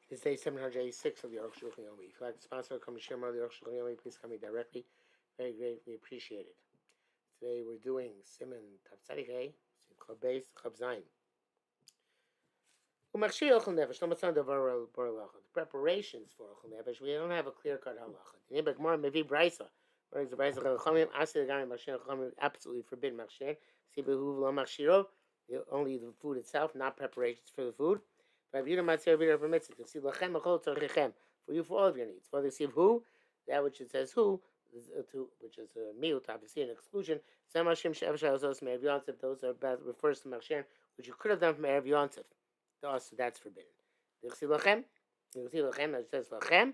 This is day 786 of the Arukh HaShulchan. If you'd like to sponsor or come and share more of the Arukh HaShulchan, please come me directly. Very greatly appreciated. Today we're doing Siman Tav Tzadik Hey, Chab Beis, Chab Zayin. The preparations for Ochel Nefesh, we don't have a clear-cut halacha. The Nibak Mar Mevi Brisa, whereas the Brisa Chachamim Asir Gani Machshir Chachamim absolutely forbidden Machshir. Sibehuv Lo Machshiro, only the food itself, not preparations for the food. Rabbi Yehuda Matzir Rabbi permits it. To lachem achol tzorichem, for you for all of your needs. For the sieve who, that which it says who, which is a miut, obviously an exclusion. Some Hashem she'ev sha'azos me'ev yontzef, those are bad, refers to Machshir, which you could have done from erev yontzef. So that's forbidden. The lachem, it says lachem,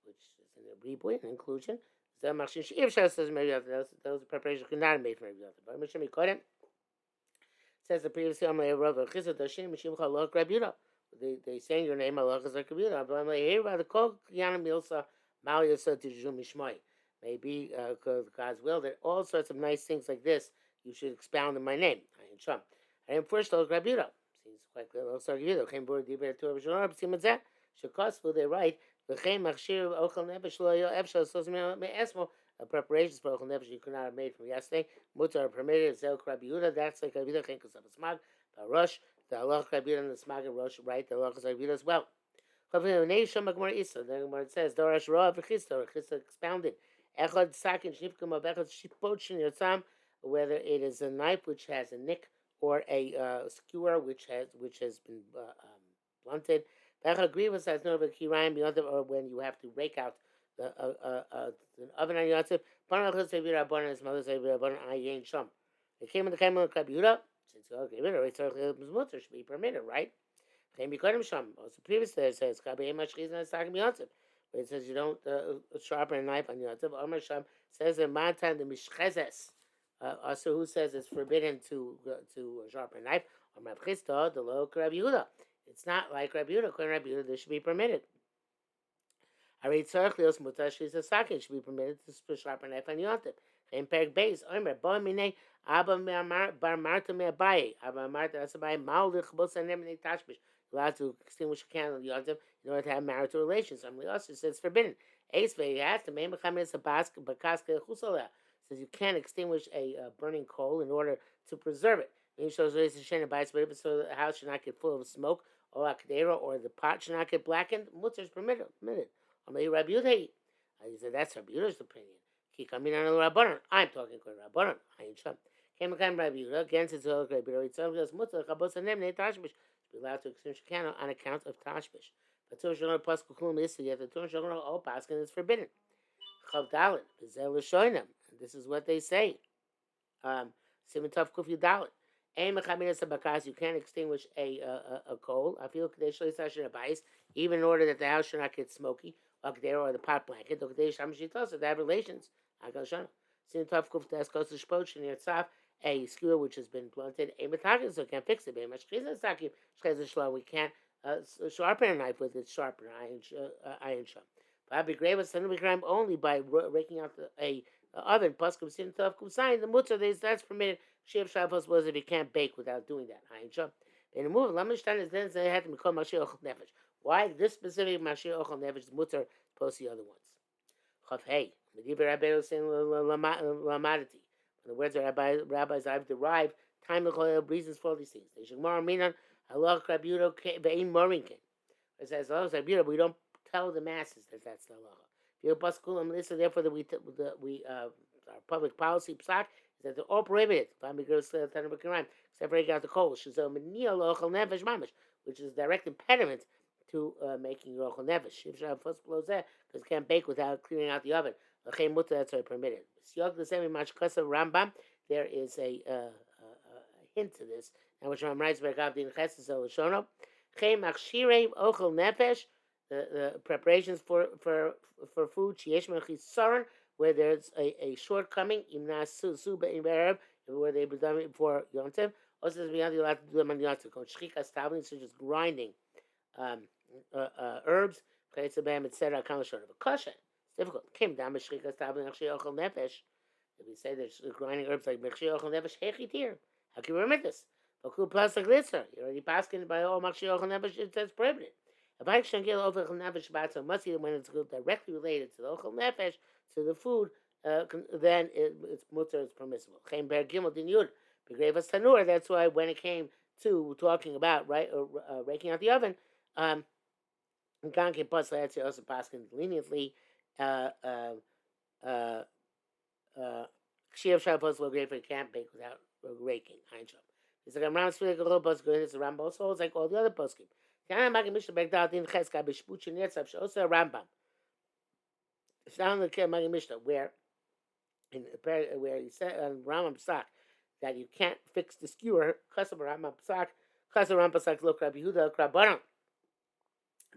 which is in a rebuy, an inclusion. Some Machshir she'ev sha'azos me'ev yontzef, those preparations could not have made from erev yontzef. But Mishim Yikodem says the previous Amalei Rav Chizah Dashim Mishim Chalok Rabbi Yehuda. They saying your name Allah is like computer. But I'm like, hey, about the kol yana milsa mal yasa tijum mishmai. Maybe God's will that all sorts of nice things like this you should expound in my name. I am first all Rabbi Yehuda. Seems quite clear. Also Rabbi Yehuda came board deeper to Rabbi Shlomo. Siman zeh shekosvu they write v'chein machshir ochel nefesh lo yo efshal sosim me'esmo. Preparations for ochel nefesh you could not have made from yesterday. Mutar are permitted. Zel Rabbi Yehuda. That's like Rabbi Yehuda came because of a smag. Rush. The Allah Rabbi Yehuda and the Smag and Rosh, right? The Allah Rabbi Yehuda as well. Then the Gemara says, Dorash Ra v'Chista, Chista expounded. Echad Sakin Shnifkum Abechad Shipochin Yotzam, whether it is a knife which has a nick or a skewer which has been blunted. Bechad Grievous has no Kirayim beyond it, or when you have to rake out the oven on Yotzim. Banachas Rabbi Yehuda, Ban and his mother's Rabbi Yehuda, Ban Ayin Sham. It came in the Kamel of Rabbi Yehuda. Since it should be permitted, right? Also, previously it says, but it says you don't sharpen a knife on Yontif. Omar Sham says in Mantan the Mishchezes. Also, who says it's forbidden to sharpen a knife? Omar Chista, the low Rabbi Yehuda. It's not like Rabbi Yehuda. According to Rabbi Yehuda, this should be permitted. Arei tzarich lios mutar shliza sakin should be permitted to sharpen a knife on Yontif. In Perek Beis, Omer Bo Minei Abba Bar Marta Me Abaye Abba Marta Asabaye Maulich Bosa Nemene Tashbish. Allowed to extinguish a candle in order to have marital relations. Somebody else says it's forbidden. Ace Ve has to make a basket bakaska chusala. Says you can't extinguish a burning coal in order to preserve it. Maybe shows raise the shana bites, but so the house should not get full of smoke or akdera, or the pot should not get blackened. Mutter is permitted. Rabbi Yehuda. He said that's Rabbi Yehuda's opinion. I'm talking to Rabbanon. I ain't Sham. Came again Rabbi Yehuda against his own Rabbi Yehuda. It's always mutter chabos and nemne tashbish. Be allowed to extinguish a candle on account of tashbish. But Torah Shalom Pasuk Kulam is yet the Torah Shalom all Paskin is forbidden. Chav Dalet Bezel L'Shoinem. This is what they say. Siman Tov Kuf Yudalet. Ein mechaminas habakas. You can't extinguish a coal. I feel kadesh leisashin abayis, even in order that the house should not get smoky. Or the pot blanket. They have relations. Siman Tov Kuf Das Kos Shpoch in Yitzaf. A skewer which has been blunted, a metagas, so can't fix it. We can't sharpen a knife with its sharpener, iron sharp. But be grave crime only by raking out a oven. Paskum sin tough sign the mutter that's permitted. Shiv Shabbos was if you can't bake without doing that. Iron sharp. In the move, Lamishtan is then they had to become Mashir Ochel Nefesh. Why this specific Mashir Ochel Nefesh is mutter opposed to the other ones? Chav hey, Mediba Rabbeinu saying lamadati. The words of rabbis I've derived time to reasons for all these things. They should more minan halach Rabbi Yehuda ve'im morinkin. It says halach Rabbi Yehuda, we don't tell the masses that that's the halacha. Paskulam listen. Therefore, our public policy psak is that they're all prohibited. Except for breaking out the coal, which is a direct impediment to making your ochel nefesh. Because you can't bake without clearing out the oven. That's why permitted. Rambam, there is a hint to this. Now, which Rambam writes, the preparations for food, where there's a shortcoming, where they be done for Yontev. Also, you're allowed to do them on Yontev. Such as grinding herbs, etc. It's difficult. Came down Meshrikas Tabling Mechshir Ochel Nefesh. If we say there's grinding herbs like Mechshir Ochel Nefesh, Hechitir. How can you remember this? Bakul plus a glitzer. You're already passing by all Mechshir Ochel Nefesh, it says prohibited. A bike shangil over nefesh batza must be when it's directly related to the ochel nefesh, to the food, then it's mutter, it's permissible. Chaim ber gimel din yud begrevas tanur. That's why when it came to talking about raking out the oven, Ganke plus actually also passing leniently. Shiv Shabbos will great for can't bake without raking. Einshop. It's like a Ram Spirit a little bus good. It's a Rambam. Also, it's like all the other poskim. Kana Magi Mishnah back down in Cheska Bishpuchin Yetzab. Also a Rambam. It's down in the Magi Mishnah where he said on Rambam Psak that you can't fix the skewer. Customer Rambam Psak. Customer Rambam Psak look Rabbi Yehuda Krabanan.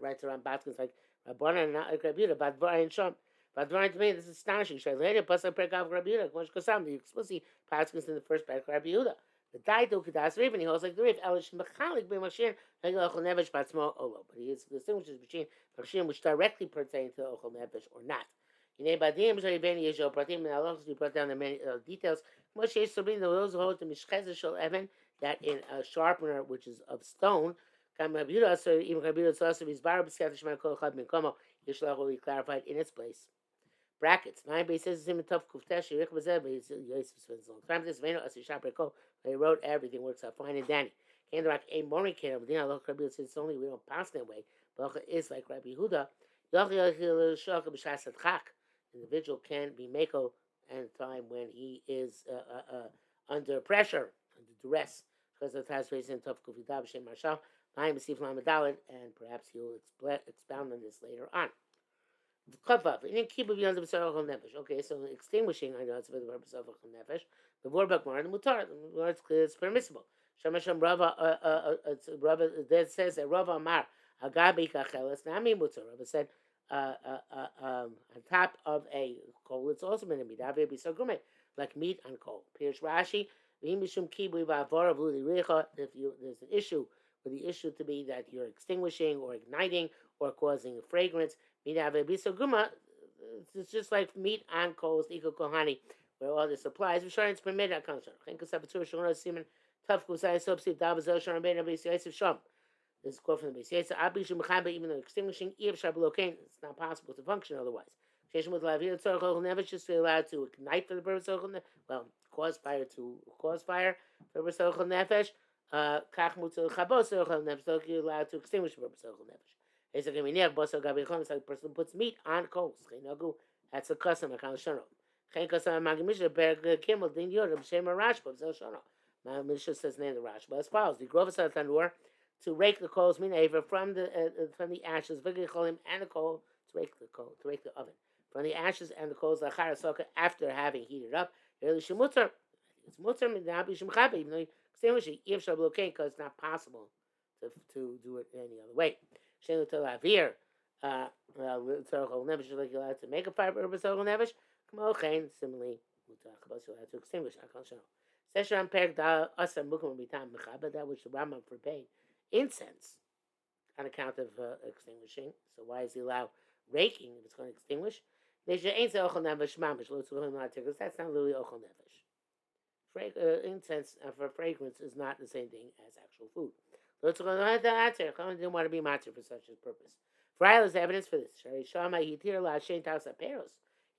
Right around Baskins like Rabbanan and not like Rabbi Yehuda. But Dvar and Shom. But Dvar to me, this is astonishing. Later, Pasuk Perkav Rabbi Yehuda. Kmosh Kosam. The explicit Baskins in the first parak Rabbi Yehuda. The Daito Kedas Riv, and he holds like the Riv. Elish Mechalik B'Mashin like Ochel Nefesh Batzmo Olo. But he distinguishes between Machshir which directly pertain to Ochel Nefesh or not. Yinei Badim Shari Ben Yeshua Pratim and Allah we brought down the many details. Moshe Sabrin those who hold the Mishchezah Shel Evan that in a sharpener which is of stone. Even Yishlach clarified in its place. Brackets. 9 base says him in tough kuftesh. Rick was there, but Yosef spends a long time. This Veno as a shapreko. They wrote everything works out fine and Danny. Kandarak a morning kid. But then Allah Rabbi says it's only we don't pass that way. But is like Rabbi Huda. Individual can be mako and time when he is under pressure, under duress, because it has raised in tough kufidab shem marshal. And perhaps he will expound on this later on. Okay, so extinguishing, I know it's for the purpose of nefesh. The Vorbak Mar, the Mutar, it's permissible. Shamasham Rava, that says that Rava Amar, Agabi Kachelis, Nami Mutar. Rava said, on top of a coal, it's also meant to be Davi Bisagume, like meat on coal. Pirish Rashi, if there's an issue, for the issue to be that you're extinguishing or igniting or causing a fragrance. It's just like meat on coals, eco kohani, where all the supplies. It's permitted. This is quote from the base. Even though extinguishing, it's not possible to function otherwise. Just to allow to ignite for the purpose of cause fire for the purpose of nefesh. Kach mutzal chabos nefesh. So you're allowed to extinguish the purpose of nefesh. It's like a person puts meat on coals. That's a custom. Mishnah says name the Rashba as follows: the grovas tanur to rake the coals from the ashes, and the coal to rake the oven from the ashes and the coals after having heated up. It's mutter even though you extinguish it, because it's not possible to do it any other way. Similarly, to make a fire purpose nevish. Similarly, to extinguish. That which the Rambam forbade incense on account of extinguishing. So why does he allow raking if it's going to extinguish? That's not literally ochel nefesh. Incense for fragrance is not the same thing as actual food. Didn't want to be matzah for such a purpose. Frile is evidence for this. He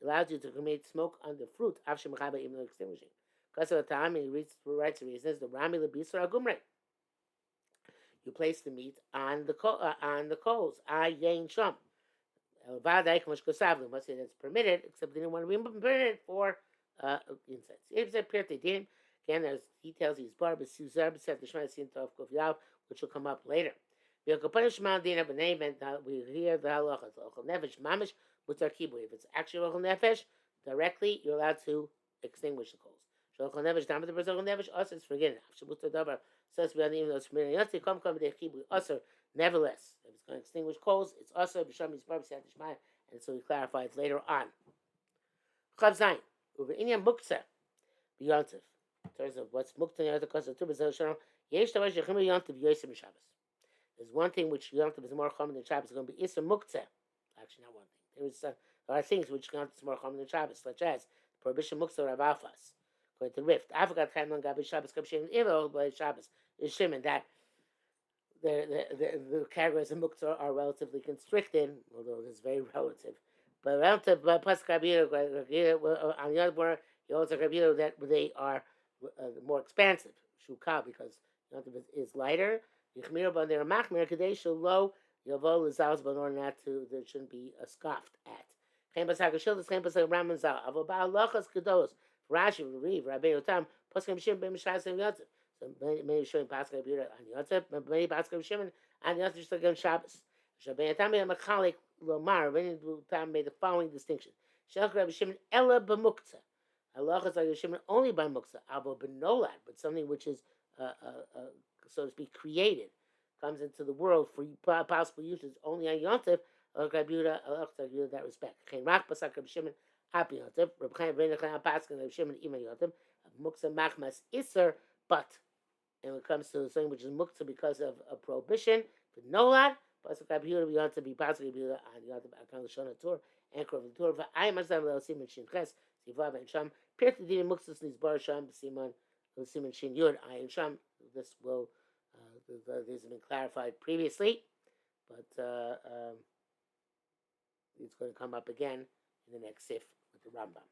allows you to commit smoke on the fruit, even though extinguishing. Because of the time, he writes the reasons, the Rami Lebisra Gumre. You place the meat on the coals. Yain Sham. Must say that's permitted, except they didn't want to be permitted for incense. If it's a din, again, there's details. He's bar b'suzar b'sef the shmai sin tov kuf yav, which will come up later. We hear the halacha ochel nefesh mamish mutar kibui. If it's actually ochel nefesh directly, you're allowed to extinguish the coals. Ochel nefesh dam the ochel nefesh also is forgiven. Shabuta davar says we even though it's permitted. Yatsi come the kibui also. Nevertheless, if it's going to extinguish coals, it's also b'sham yisbar b'sef the shmai, and so he clarifies later on. Chav zayin uve inyan muktzeh b'yontif. In terms of what's muktzeh yontif because of tu b'zel shalom. Yesh tavash yechim yontif yosem b'Shabbos. There's one thing which yontif is more common than Shabbos. It's going to be isser muktzeh. Actually, not one thing. There are things which yontif is more common than Shabbos, such as prohibition muktzeh rav alfas. Going to rift. I forgot time on Gabi Shabbos. Kabshem ilo by Shabbos is shimon that the categories of muktzah are relatively constricted, although it is very relative. But relative, Pasuk Rabbeinu, on the other word, you also Rabbeinu that they are more expansive. Shukah, because is lighter. Yichmir but they're machmir kadesh low yavol lizalz, but in order not to, there shouldn't be scoffed at. Chaim Pasuk HaShulchan, Chaim Pasuk Raman Zal, Avo Ba'alachas Kedos, Rashi, Rev, Rabbeinu Tam, Pasuk Shim Ben Mishas and Yotzev. So many showing Pasuk Rabbeinu on Yotzev, many Pasuk Shimon on Yotzev just like on Shabbos. Rabbeinu Tam made a Machalik Lomar. Rabbeinu Tam made the following distinction: Shelch Rabbi Shimon Ella b'muktzah. Halachas like Shimon only by muktzah, avo benolad, but something which is so to speak created, comes into the world for possible uses only on Yontif. That respect. Rak Pasak Rabbi Shimon Api Yontif. Rabbi Chaim Ben Chaim Paskin Rabbi Shimon Ima Yontif. Muktzah Machmas Iser, but and when it comes to something which is muktzah because of a prohibition, but nolad. Pasuk Rabbi Yehuda Yontif be Pasuk Rabbi Yehuda on Yontif Akan L'Shon HaTor and Krov L'Tor. V'ayim Azam L'Osim Shin Ches Sivav and Sham. Pirti Din Muktzah Nis Bar Sham Siman L'Osim Shin Yud Ayin Sham. This will these have been clarified previously, but it's going to come up again in the next sif with the Rambam.